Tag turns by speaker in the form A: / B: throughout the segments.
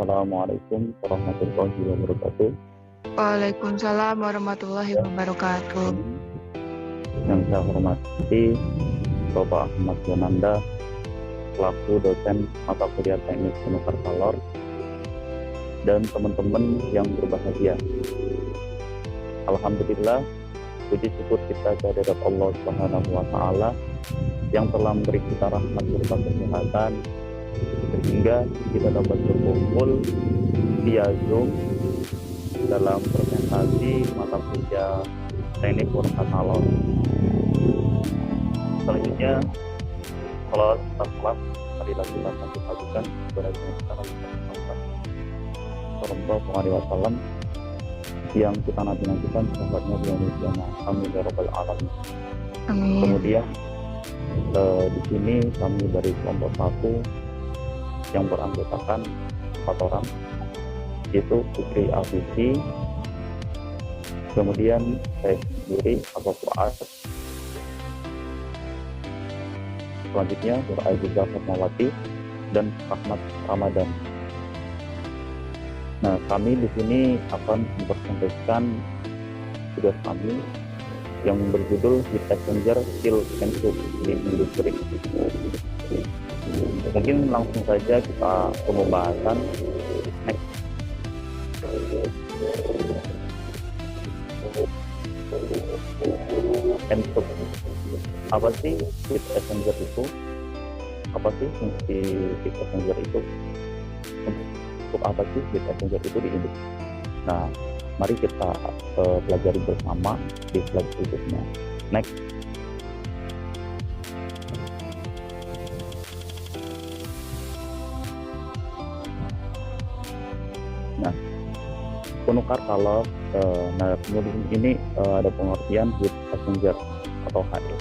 A: Assalamualaikum warahmatullahi wabarakatuh.
B: Waalaikumsalam warahmatullahi wabarakatuh.
A: Yang saya hormati Bapak Ahmad Yonanda, selaku dosen mata kuliah teknik penukar kalor, dan teman-teman yang berbahagia. Alhamdulillah, puji syukur kita kehadirat Allah Subhanahu wa Ta'ala yang telah memberi kita rahmat berupa kesehatan, sehingga kita dapat berkumpul via Zoom dalam presentasi mata kuliah teknik penukar kalor. Selanjutnya, salat kelas marilah kita sambut kepada kita Muhammad Sallallahu Alaihi Wasallam yang kita nanti-nantikan sahabatnya di Indonesia. Amin ya rabbal alamin.
B: Amin.
A: Kemudian di sini kami dari kelompok 1 yang beranggotakan 4 orang, yaitu Putri Afisi, kemudian saya sendiri Abu Fuad, selanjutnya Nur Aiza Fatmawati dan Ahmad Ramadan. Nah, kami di sini akan mempresentasikan tugas kami yang berjudul Heat Exchanger Steel and Tube di industri. Mungkin langsung saja kita ke pembahasan. Next. And Tube. Apa sih Heat Exchanger itu? Apa sih fungsi Heat Exchanger itu? Untuk apa sih Heat Exchanger itu di industri? Nah, mari kita pelajari bersama di slide berikutnya. Next. Nah, penukar kalor. Nah, kemudian ini ada pengertian heat exchanger atau HE.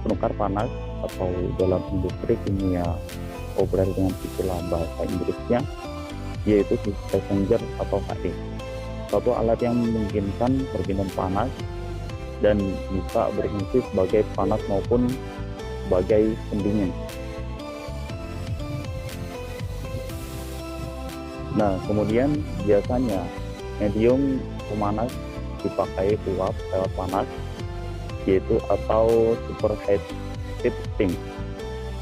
A: Penukar panas atau dalam industri kimia operasi dengan istilah bahasa Inggrisnya yaitu heat exchanger atau HE. Suatu alat yang memungkinkan perpindahan panas dan bisa berfungsi sebagai panas maupun sebagai pendingin. Nah, kemudian biasanya medium pemanas dipakai uap lewat panas, yaitu atau superheat steam,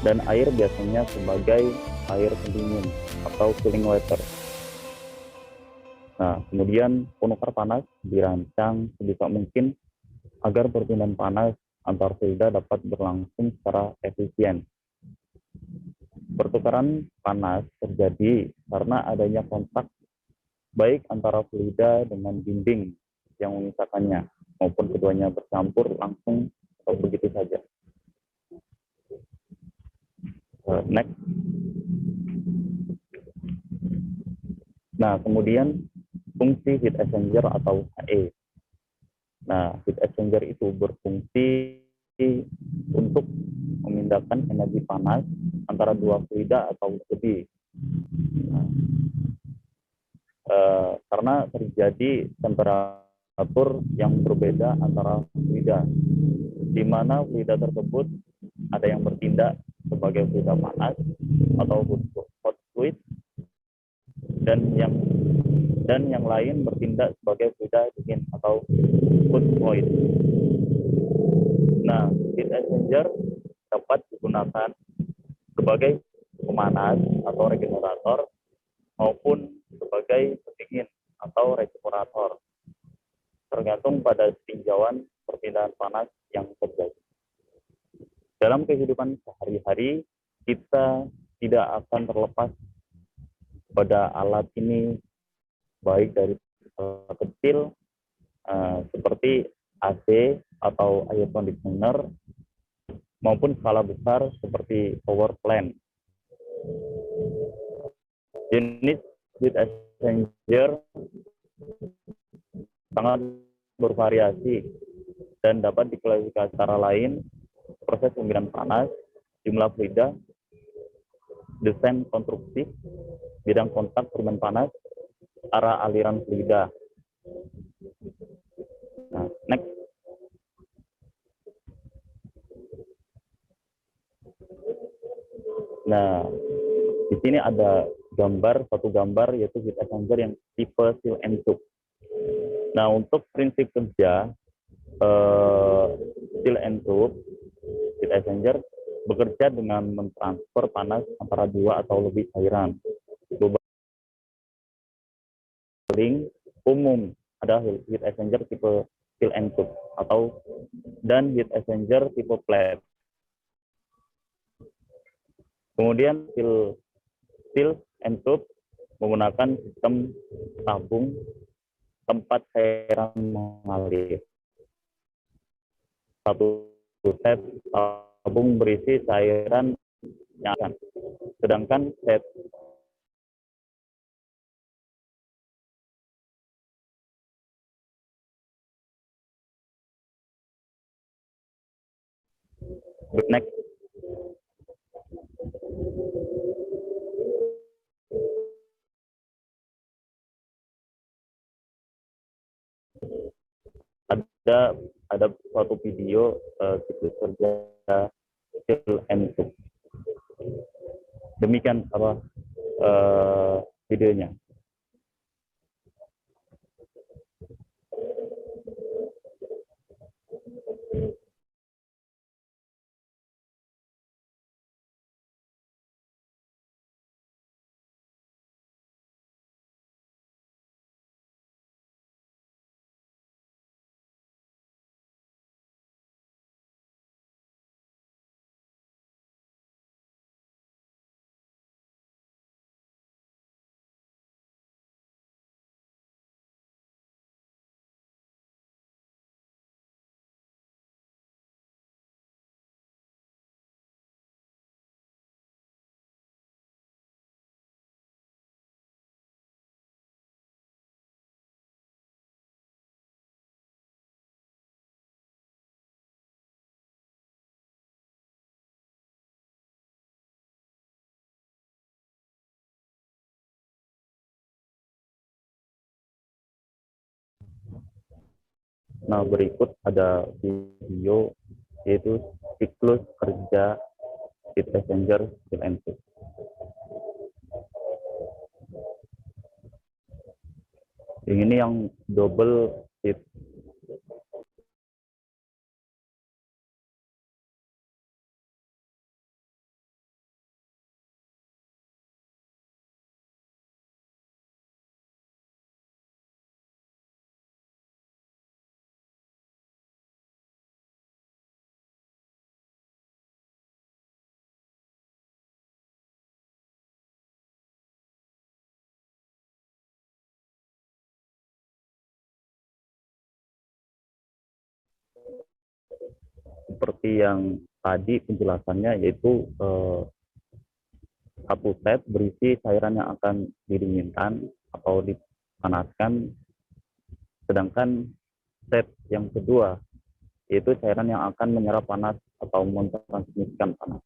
A: dan air biasanya sebagai air pendingin atau cooling water. Nah, kemudian penukar panas dirancang sebisa mungkin agar perpindahan panas antar fluida dapat berlangsung secara efisien. Pertukaran panas terjadi karena adanya kontak baik antara fluida dengan dinding yang memisahkannya maupun keduanya bercampur langsung atau begitu saja. Next. Nah, kemudian fungsi heat exchanger atau HE. Nah, heat exchanger itu berfungsi untuk memindahkan energi panas antara dua fluida atau lebih. Nah, karena terjadi temperatur yang berbeda antara fluida, di mana fluida tersebut ada yang bertindak sebagai fluida panas atau hot fluid, dan yang lain bertindak sebagai fluida dingin atau cold fluid. Nah, heat exchanger dapat digunakan sebagai pemanas atau regenerator maupun sebagai pendingin atau resipurator, tergantung pada tinjauan perpindahan panas yang terjadi. Dalam kehidupan sehari-hari, kita tidak akan terlepas pada alat ini, baik dari kecil seperti AC atau air conditioner maupun skala besar seperti power plant. Jenis heat exchanger sangat bervariasi dan dapat diklasifikasi secara lain: proses pemindaian panas, jumlah fluida, desain konstruksi, bidang kontak perpindahan panas, arah aliran fluida. Nah, next. Nah, di sini ada satu gambar yaitu heat exchanger yang tipe seal and tube. Nah, untuk prinsip kerja seal and tube heat exchanger bekerja dengan mentransfer panas antara dua atau lebih cairan. Paling umum ada heat exchanger tipe seal and tube dan heat exchanger tipe plate. Kemudian seal and tube menggunakan sistem tabung tempat cairan mengalir. Satu set tabung berisi cairan yang akan, sedangkan set next ada suatu video siklus kerja seal and tube. Demikian videonya. Nah, berikut ada video yaitu siklus kerja heat exchanger seal and tube. Ini yang double heat. Seperti yang tadi penjelasannya, yaitu satu set berisi cairan yang akan didinginkan atau dipanaskan, sedangkan set yang kedua yaitu cairan yang akan menyerap panas atau mentransmisikan panas.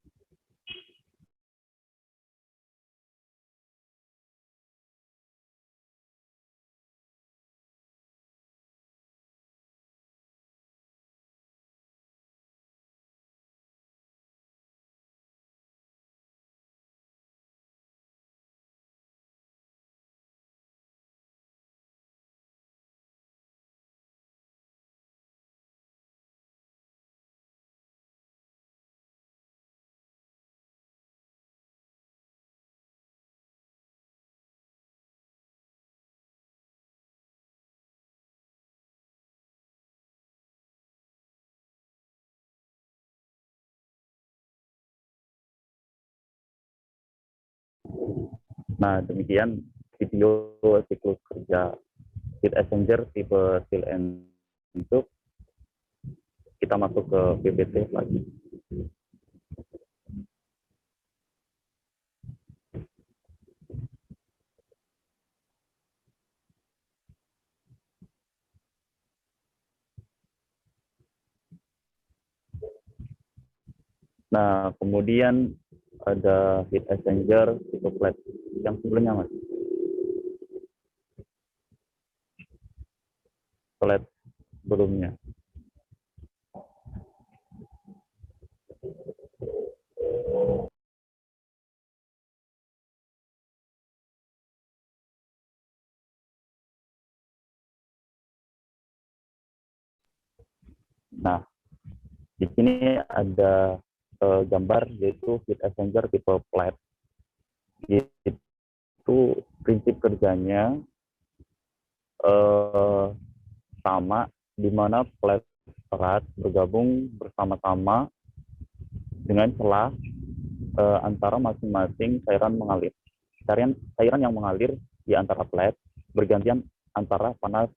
A: Nah, demikian video siklus kerja heat exchanger tipe seal and tube. Kita masuk ke PPT lagi. Nah, kemudian ada heat exchanger tipe plate yang sebelumnya, Mas. Plate sebelumnya. Nah, di sini ada gambar yaitu heat exchanger tipe flat. Itu prinsip kerjanya sama, di mana flat erat bergabung bersama-sama dengan celah antara masing-masing cairan mengalir. Cairan yang mengalir di antara flat bergantian antara panas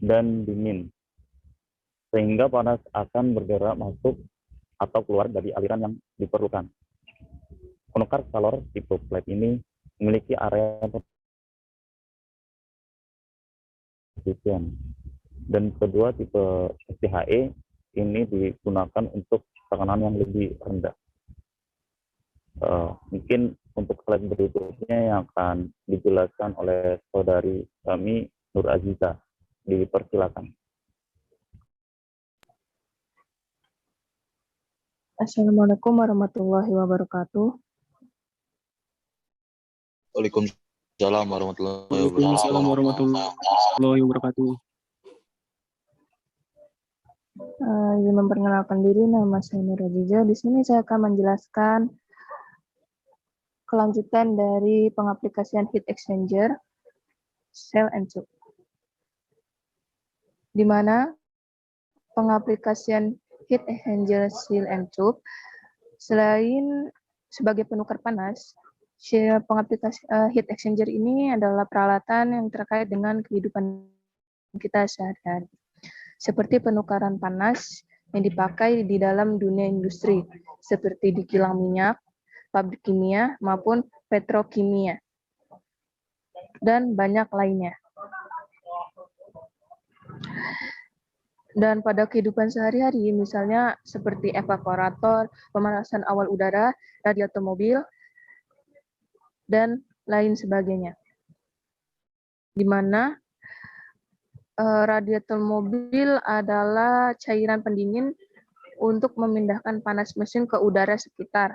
A: dan dingin, sehingga panas akan bergerak masuk atau keluar dari aliran yang diperlukan. Penukar calor tipe flat ini memiliki area efisien, dan kedua tipe SPHE ini digunakan untuk tekanan yang lebih rendah. Mungkin untuk slide berikutnya yang akan dijelaskan oleh saudari kami Nur Aziza, dipersilakan.
B: Assalamualaikum warahmatullahi wabarakatuh.
C: Waalaikumsalam warahmatullahi
D: Waalaikumsalam warahmatullahi wabarakatuh.
B: Izin memperkenalkan diri, nama saya Nur Aziza. Di sini saya akan menjelaskan kelanjutan dari pengaplikasian heat exchanger cell and tube, di mana pengaplikasian heat exchanger cell and tube selain sebagai penukar panas, pengaplikasi heat exchanger ini adalah peralatan yang terkait dengan kehidupan kita sehari-hari, seperti penukaran panas yang dipakai di dalam dunia industri, seperti di kilang minyak, pabrik kimia, maupun petrokimia, dan banyak lainnya. Dan pada kehidupan sehari-hari, misalnya seperti evaporator, pemanasan awal udara, radiator mobil, dan lain sebagainya. Di mana radiator mobil adalah cairan pendingin untuk memindahkan panas mesin ke udara sekitar,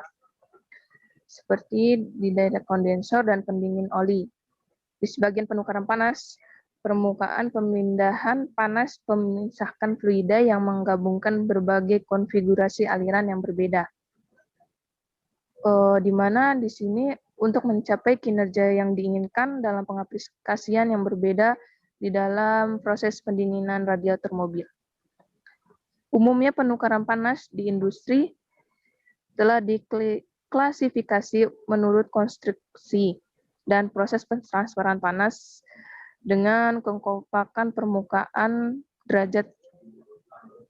B: seperti di daerah kondensor dan pendingin oli. Di sebagian penukaran panas, permukaan pemindahan panas memisahkan fluida yang menggabungkan berbagai konfigurasi aliran yang berbeda. Di mana di sini untuk mencapai kinerja yang diinginkan dalam pengaplikasian yang berbeda di dalam proses pendinginan radiator mobil. Umumnya penukaran panas di industri telah diklasifikasi menurut konstruksi dan proses pentransferan panas dengan kekompakan permukaan derajat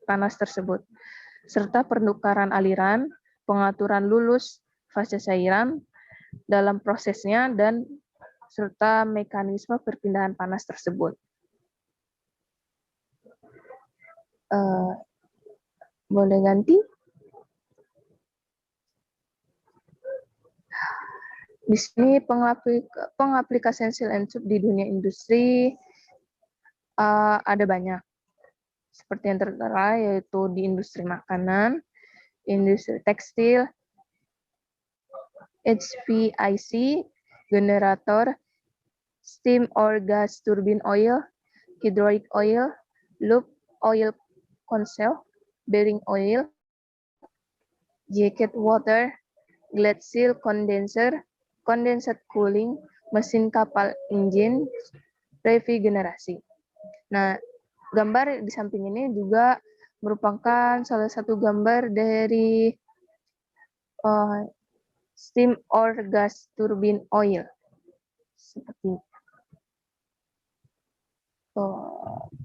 B: panas tersebut, serta penukaran aliran, pengaturan lulus fase cairan dalam prosesnya, dan serta mekanisme perpindahan panas tersebut. Boleh ganti? Di sini pengaplikasian cell and tube di dunia industri ada banyak. Seperti yang tertera yaitu di industri makanan, industri tekstil, HVAC, generator, steam or gas turbine oil, hydraulic oil, loop oil console, bearing oil, jacket water, glad seal condenser, condensate cooling, mesin kapal engine, regenerasi. Nah, gambar di samping ini juga merupakan salah satu gambar dari steam or gas turbine oil. Seperti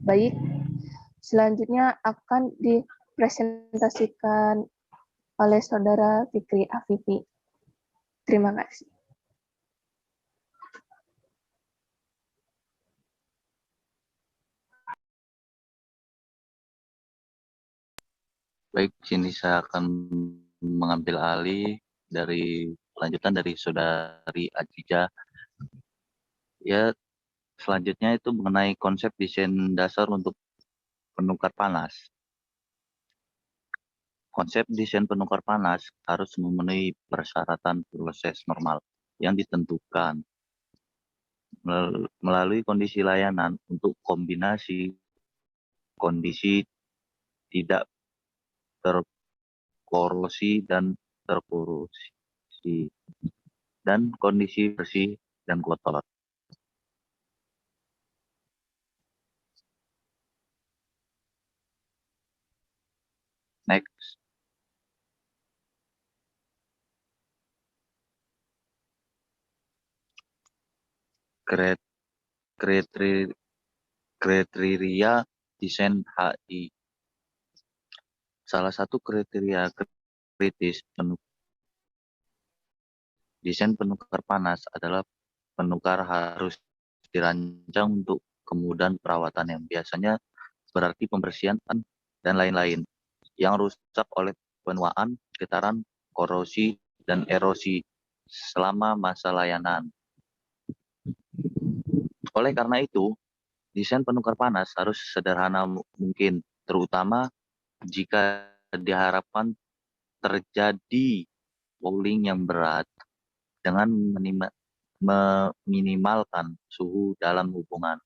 B: baik, selanjutnya akan dipresentasikan oleh Saudara Fikri Afifi. Terima kasih.
C: Baik, sini saya akan mengambil alih dari lanjutan dari saudari Aziza. Ya, selanjutnya itu mengenai konsep desain dasar untuk penukar panas. Konsep desain penukar panas harus memenuhi persyaratan proses normal yang ditentukan melalui kondisi layanan untuk kombinasi kondisi tidak terkorosi dan kondisi bersih dan kotor. Next. Kriteria desain HI. Salah satu kriteria kritis desain penukar panas adalah penukar harus dirancang untuk kemudahan perawatan yang biasanya berarti pembersihan dan lain-lain yang rusak oleh penuaan, getaran, korosi, dan erosi selama masa layanan. Oleh karena itu, desain penukar panas harus sederhana mungkin, terutama jika diharapkan terjadi fouling yang berat dengan meminimalkan suhu dalam hubungan.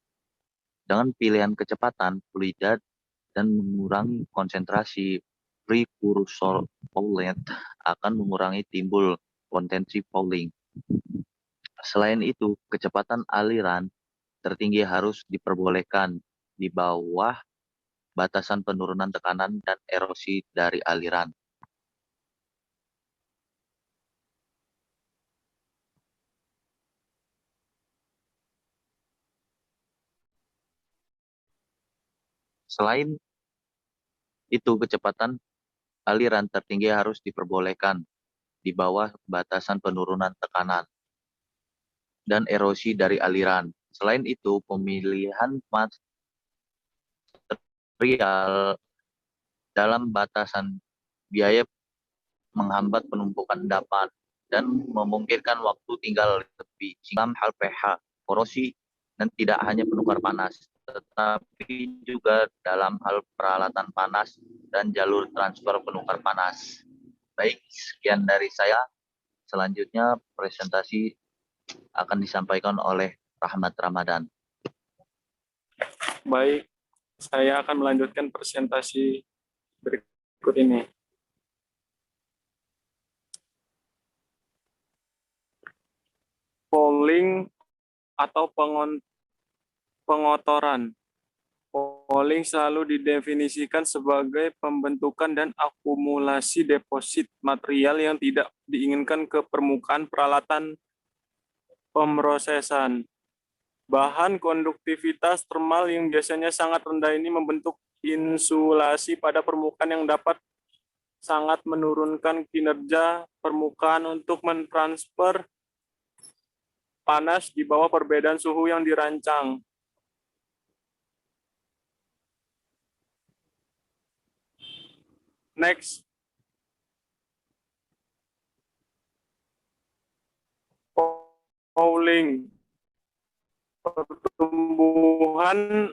C: Dengan pilihan kecepatan, fluidat, dan mengurangi konsentrasi prekursor foulant akan mengurangi timbul potensi fouling. Selain itu, kecepatan aliran tertinggi harus diperbolehkan di bawah batasan penurunan tekanan dan erosi dari aliran. Selain itu, kecepatan aliran tertinggi harus diperbolehkan di bawah batasan penurunan tekanan dan erosi dari aliran. Selain itu, pemilihan material dalam batasan biaya menghambat penumpukan endapan dan memungkinkan waktu tinggal lebih. Dalam hal pH, korosi, dan tidak hanya penukar panas, tetapi juga dalam hal peralatan panas dan jalur transfer penukar panas. Baik, sekian dari saya. Selanjutnya presentasi akan disampaikan oleh Rahmat Ramadan.
D: Baik, saya akan melanjutkan presentasi berikut ini. Fouling atau pengotoran. Fouling selalu didefinisikan sebagai pembentukan dan akumulasi deposit material yang tidak diinginkan ke permukaan peralatan pemrosesan. Bahan konduktivitas termal yang biasanya sangat rendah ini membentuk insulasi pada permukaan yang dapat sangat menurunkan kinerja permukaan untuk mentransfer panas di bawah perbedaan suhu yang dirancang. Next. Fouling. Pertumbuhan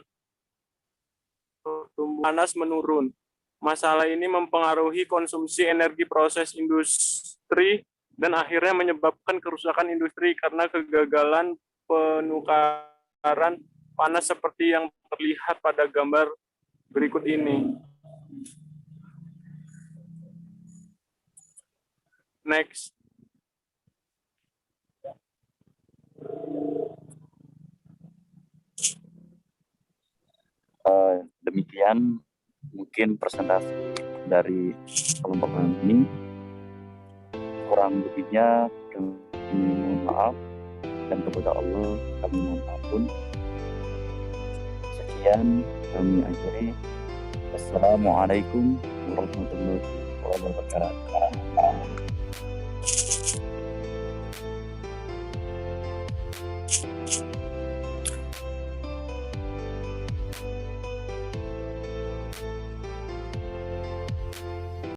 D: panas menurun. Masalah ini mempengaruhi konsumsi energi proses industri dan akhirnya menyebabkan kerusakan industri karena kegagalan penukaran panas seperti yang terlihat pada gambar berikut ini. Next.
C: Demikian mungkin presentasi dari kelompok kami. Kurang lebihnya kami mohon maaf, dan kepada Allah kami mohon ampun. Sekian kami akhiri. Wassalamualaikum warahmatullahi wabarakatuh.